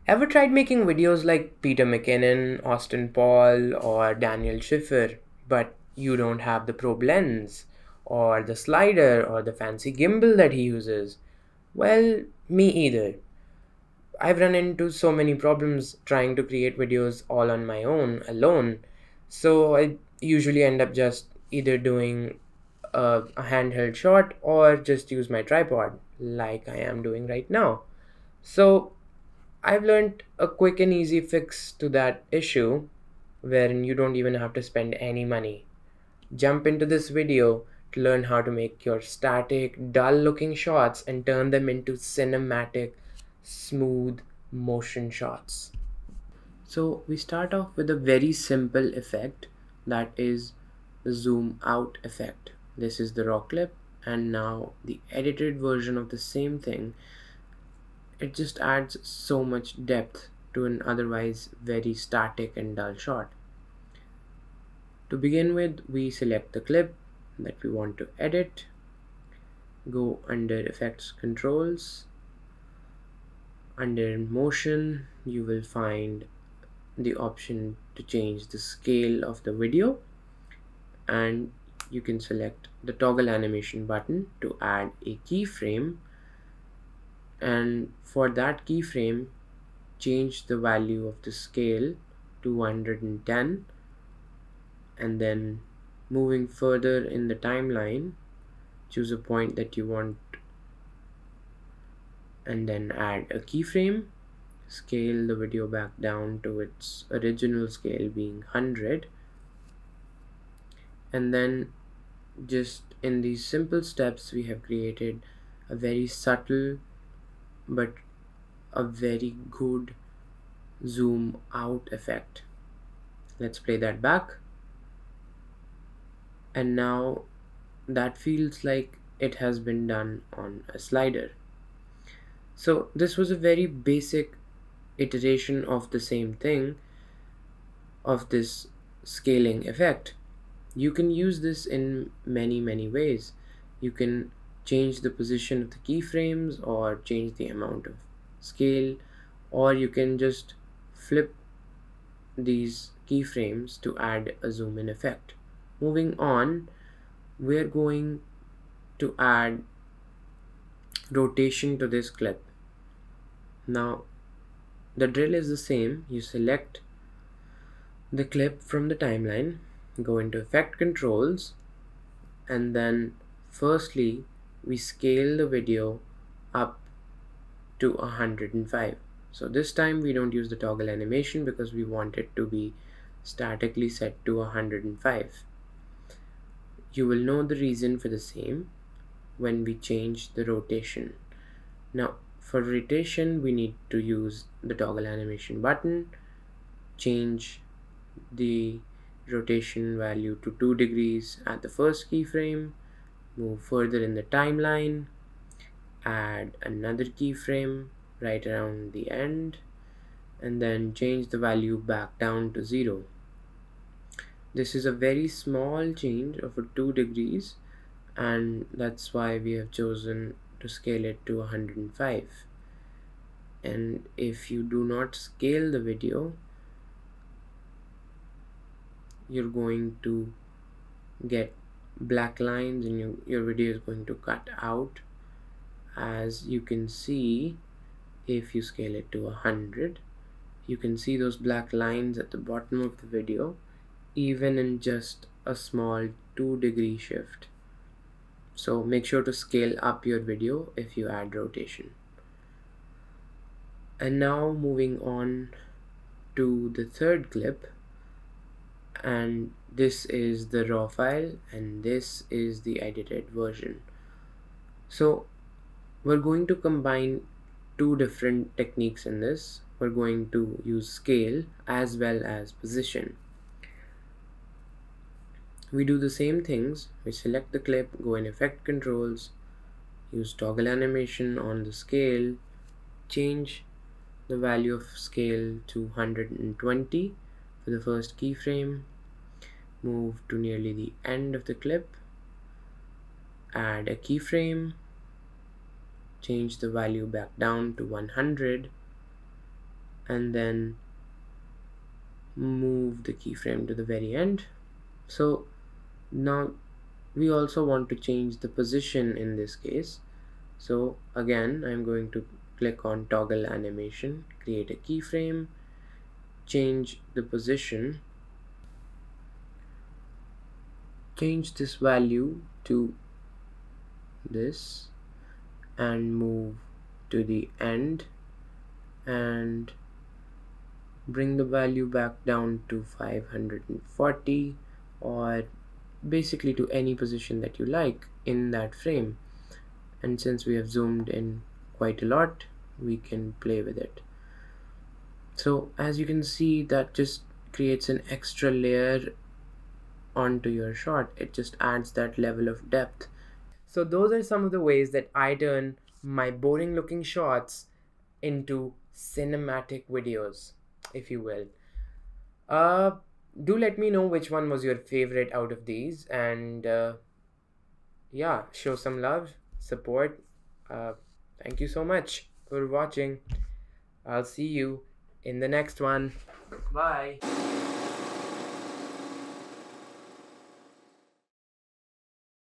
Ever tried making videos like Peter McKinnon, Austin Paul, or Daniel Schiffer, but you don't have the probe lens, or the slider, or the fancy gimbal that he uses? Well, me either. I've run into so many problems trying to create videos all on my own, alone. So I usually end up just either doing a handheld shot or just use my tripod, like I am doing right now. So I've learned a quick and easy fix to that issue wherein you don't even have to spend any money. Jump into this video to learn how to make your static, dull looking shots and turn them into cinematic, smooth motion shots. So we start off with a very simple effect, that is the zoom out effect. This is the raw clip, and now the edited version of the same thing. It just adds so much depth to an otherwise very static and dull shot. To begin with, we select the clip that we want to edit, go under Effects Controls. Under Motion, you will find the option to change the scale of the video, and you can select the toggle animation button to add a keyframe, and for that keyframe change the value of the scale to 110, and then moving further in the timeline choose a point that you want and then add a keyframe, scale the video back down to its original scale being 100, and then just in these simple steps we have created a very subtle but a very good zoom out effect. Let's play that back, and now that feels like it has been done on a slider. So this was a very basic iteration of the same thing, of this scaling effect. You can use this in many ways. You can change the position of the keyframes or change the amount of scale, or you can just flip these keyframes to add a zoom in effect. Moving on, we're going to add rotation to this clip. Now the drill is the same. You select the clip from the timeline, go into Effect Controls, and then firstly we scale the video up to 105. So this time we don't use the toggle animation because we want it to be statically set to 105. You will know the reason for the same when we change the rotation. Now for rotation we need to use the toggle animation button, change the rotation value to 2 degrees at the first keyframe, move further in the timeline, add another keyframe right around the end, and then change the value back down to 0. This is a very small change of 2 degrees, and that's why we have chosen to scale it to 105. And if you do not scale the video, you're going to get black lines and your video is going to cut out. As you can see, if you scale it to 100, you can see those black lines at the bottom of the video even in just a small 2-degree shift. So make sure to scale up your video if you add rotation. And now moving on to the third clip, and this is the raw file and this is the edited version. So we're going to combine two different techniques in this. We're going to use scale as well as position. We do the same things. We select the clip, go in Effect Controls, use toggle animation on the scale, change the value of scale to 120 for the first keyframe, move to nearly the end of the clip, add a keyframe, change the value back down to 100, and then move the keyframe to the very end. So now we also want to change the position in this case. So again, I'm going to click on toggle animation, create a keyframe, change the position, change this value to this, and move to the end, and bring the value back down to 540, or basically to any position that you like in that frame. And since we have zoomed in quite a lot, we can play with it. So as you can see, that just creates an extra layer onto your shot. It just adds that level of depth. So those are some of the ways that I turn my boring looking shots into cinematic videos, if you will. Do let me know which one was your favorite out of these, and yeah, show some love, support. Thank you so much for watching. I'll see you in the next one. Bye.